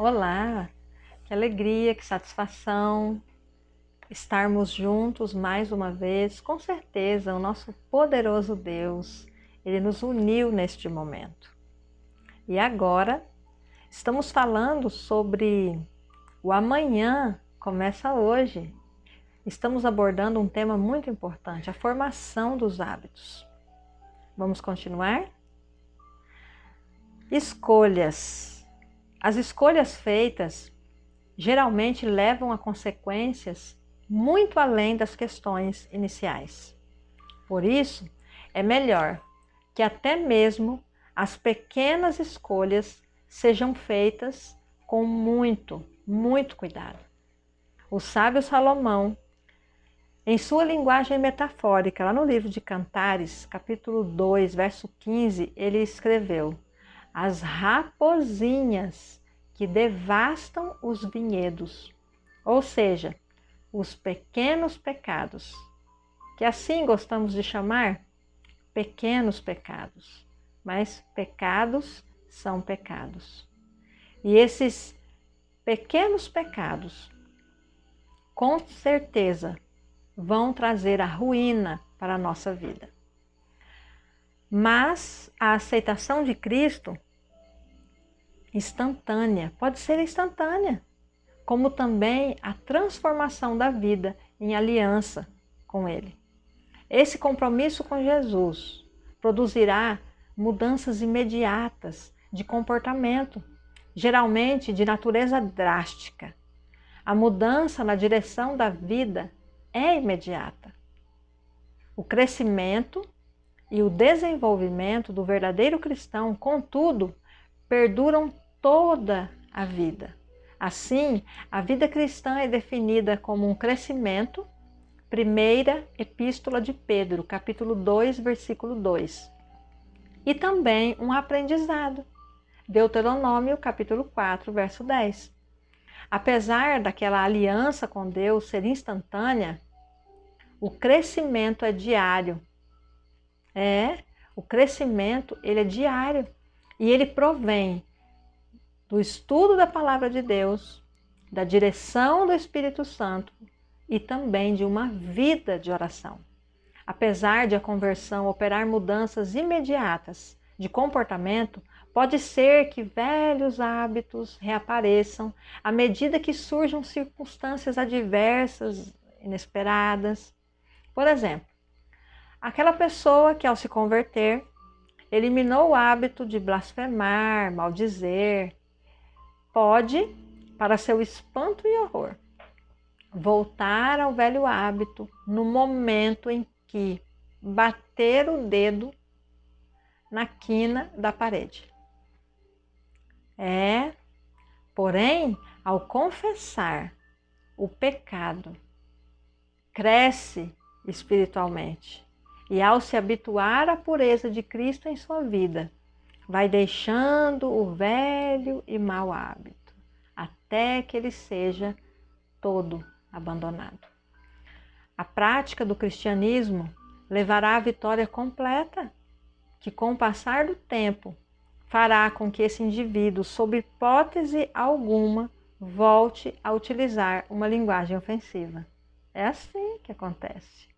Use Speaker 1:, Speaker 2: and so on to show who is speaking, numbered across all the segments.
Speaker 1: Olá, que alegria, que satisfação estarmos juntos mais uma vez. Com certeza, o nosso poderoso Deus, Ele nos uniu neste momento. E agora, estamos falando sobre o amanhã, começa hoje. Estamos abordando um tema muito importante, a formação dos hábitos. Vamos continuar? Escolhas. As escolhas feitas geralmente levam a consequências muito além das questões iniciais. Por isso, é melhor que até mesmo as pequenas escolhas sejam feitas com muito cuidado. O sábio Salomão, em sua linguagem metafórica, lá no livro de Cantares, capítulo 2, verso 15, ele escreveu: as rapozinhas que devastam os vinhedos, ou seja, os pequenos pecados, que assim gostamos de chamar pequenos pecados, mas pecados são pecados. E esses pequenos pecados, com certeza, vão trazer a ruína para a nossa vida. Mas a aceitação de Cristo, instantânea, pode ser instantânea, como também a transformação da vida em aliança com Ele. Esse compromisso com Jesus produzirá mudanças imediatas de comportamento, geralmente de natureza drástica. A mudança na direção da vida é imediata. O crescimento e o desenvolvimento do verdadeiro cristão, contudo, perduram toda a vida. Assim, a vida cristã é definida como um crescimento, primeira epístola de Pedro, capítulo 2, versículo 2. E também um aprendizado, Deuteronômio, capítulo 4, verso 10. Apesar daquela aliança com Deus ser instantânea, o crescimento é diário. O crescimento ele é diário e ele provém do estudo da palavra de Deus, da direção do Espírito Santo e também de uma vida de oração. Apesar de a conversão operar mudanças imediatas de comportamento, pode ser que velhos hábitos reapareçam à medida que surjam circunstâncias adversas, inesperadas. Por exemplo, aquela pessoa que ao se converter, eliminou o hábito de blasfemar, maldizer, pode, para seu espanto e horror, voltar ao velho hábito no momento em que bater o dedo na quina da parede. Porém, ao confessar o pecado, cresce espiritualmente e ao se habituar à pureza de Cristo em sua vida, vai deixando o velho e mau hábito, até que ele seja todo abandonado. A prática do cristianismo levará à vitória completa, que com o passar do tempo fará com que esse indivíduo, sob hipótese alguma, volte a utilizar uma linguagem ofensiva. É assim que acontece.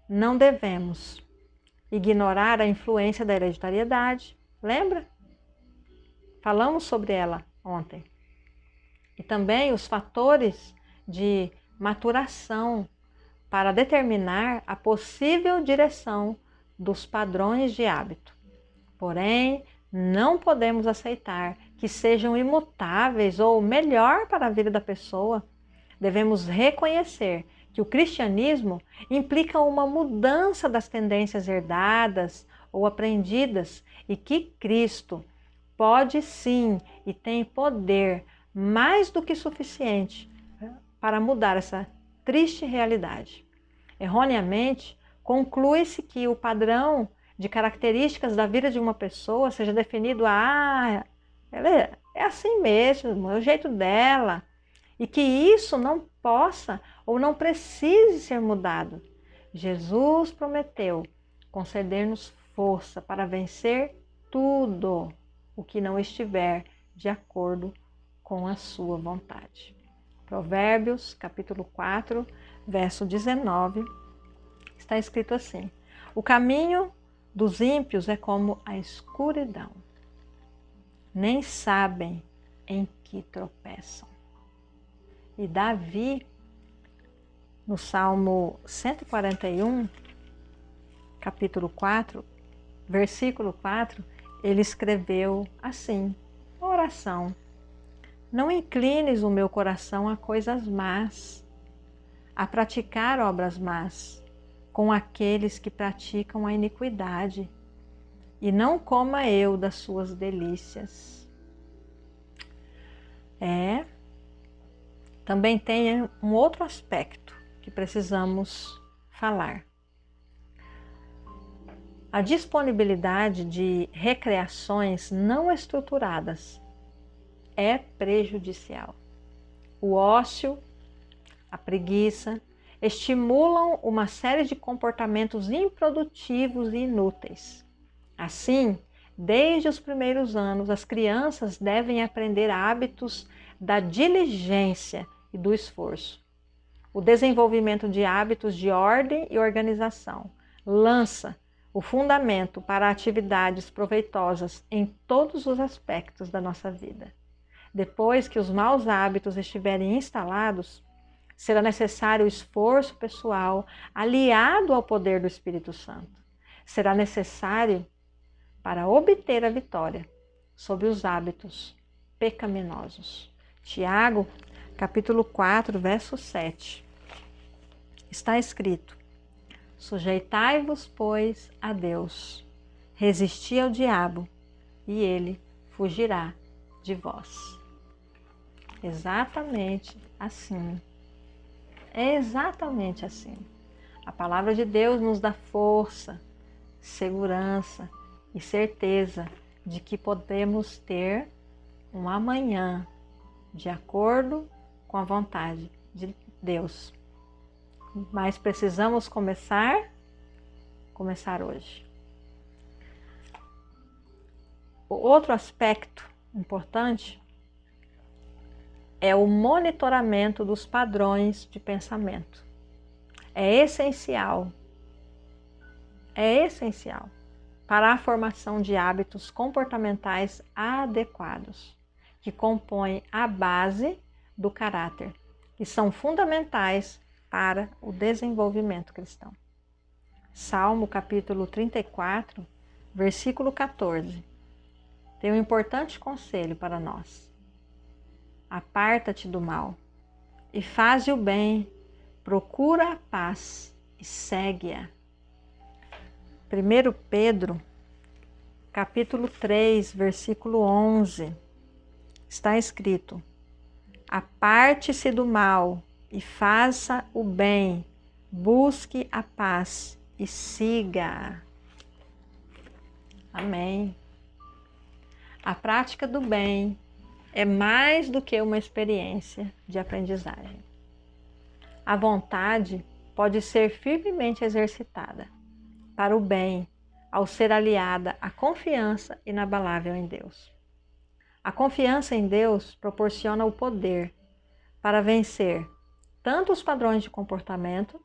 Speaker 1: Não devemos ignorar a influência da hereditariedade. Lembra? Falamos sobre ela ontem. E também os fatores de maturação para determinar a possível direção dos padrões de hábito. Porém, não podemos aceitar que sejam imutáveis ou melhor para a vida da pessoa. Devemos reconhecer que o cristianismo implica uma mudança das tendências herdadas ou aprendidas e que Cristo pode sim e tem poder mais do que suficiente para mudar essa triste realidade. Erroneamente, conclui-se que o padrão de características da vida de uma pessoa seja definido ela é assim mesmo, é o jeito dela, e que isso não possa ou não precise ser mudado. Jesus prometeu conceder-nos força para vencer tudo o que não estiver de acordo com a sua vontade. Provérbios, capítulo 4, verso 19, está escrito assim: o caminho dos ímpios é como a escuridão, nem sabem em que tropeçam. E Davi, no Salmo 141, capítulo 4, versículo 4, ele escreveu assim, uma oração: não inclines o meu coração a coisas más, a praticar obras más, com aqueles que praticam a iniquidade, e não coma eu das suas delícias. Também tem um outro aspecto que precisamos falar. A disponibilidade de recreações não estruturadas é prejudicial. O ócio, a preguiça, estimulam uma série de comportamentos improdutivos e inúteis. Assim, desde os primeiros anos, as crianças devem aprender hábitos da diligência e do esforço. O desenvolvimento de hábitos de ordem e organização lança o fundamento para atividades proveitosas em todos os aspectos da nossa vida. Depois que os maus hábitos estiverem instalados, será necessário o esforço pessoal aliado ao poder do Espírito Santo. Será necessário para obter a vitória sobre os hábitos pecaminosos. Tiago, capítulo 4, verso 7. Está escrito: sujeitai-vos, pois, a Deus, resisti ao diabo, e ele fugirá de vós. Exatamente assim. É exatamente assim. A palavra de Deus nos dá força, segurança e certeza de que podemos ter um amanhã de acordo com a vontade de Deus. Mas precisamos começar hoje. O outro aspecto importante é o monitoramento dos padrões de pensamento. É essencial para a formação de hábitos comportamentais adequados, que compõem a base do caráter e são fundamentais para o desenvolvimento cristão. Salmo capítulo 34, versículo 14, tem um importante conselho para nós. Aparta-te do mal e faze o bem, procura a paz e segue-a. 1 Pedro, capítulo 3, versículo 11, está escrito: aparte-se do mal e faça o bem, busque a paz e siga-a. Amém. A prática do bem é mais do que uma experiência de aprendizagem. A vontade pode ser firmemente exercitada para o bem ao ser aliada à confiança inabalável em Deus. A confiança em Deus proporciona o poder para vencer tanto os padrões de comportamento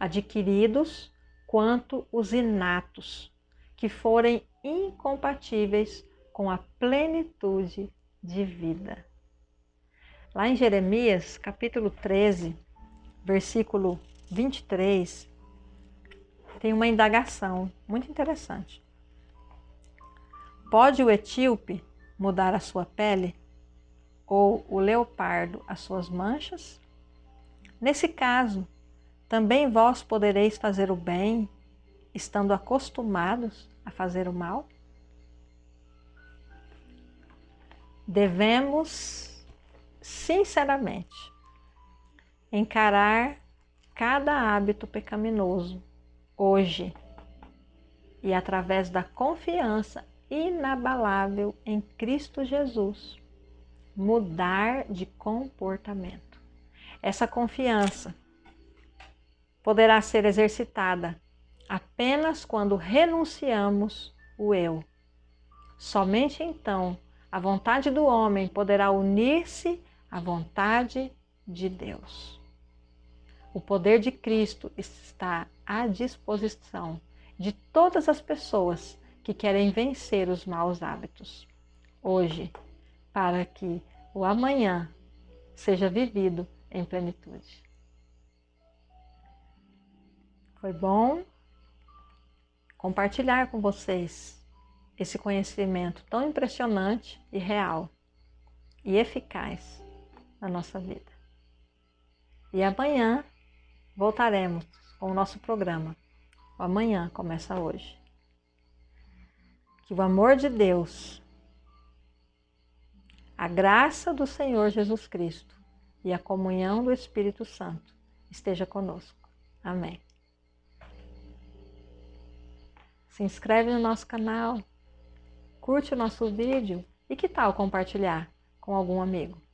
Speaker 1: adquiridos quanto os inatos, que forem incompatíveis com a plenitude de vida. Lá em Jeremias, capítulo 13, versículo 23, tem uma indagação muito interessante. Pode o etíope mudar a sua pele? Ou o leopardo as suas manchas? Nesse caso, também vós podereis fazer o bem, estando acostumados a fazer o mal? Devemos, sinceramente, encarar cada hábito pecaminoso hoje e, através da confiança inabalável em Cristo Jesus, mudar de comportamento. Essa confiança poderá ser exercitada apenas quando renunciamos o eu. Somente então a vontade do homem poderá unir-se à vontade de Deus. O poder de Cristo está à disposição de todas as pessoas que querem vencer os maus hábitos hoje, para que o amanhã seja vivido em plenitude. Foi bom compartilhar com vocês esse conhecimento tão impressionante e real e eficaz na nossa vida. E amanhã voltaremos com o nosso programa. O amanhã começa hoje. Que o amor de Deus, a graça do Senhor Jesus Cristo e a comunhão do Espírito Santo esteja conosco. Amém. Se inscreve no nosso canal, curte o nosso vídeo e que tal compartilhar com algum amigo?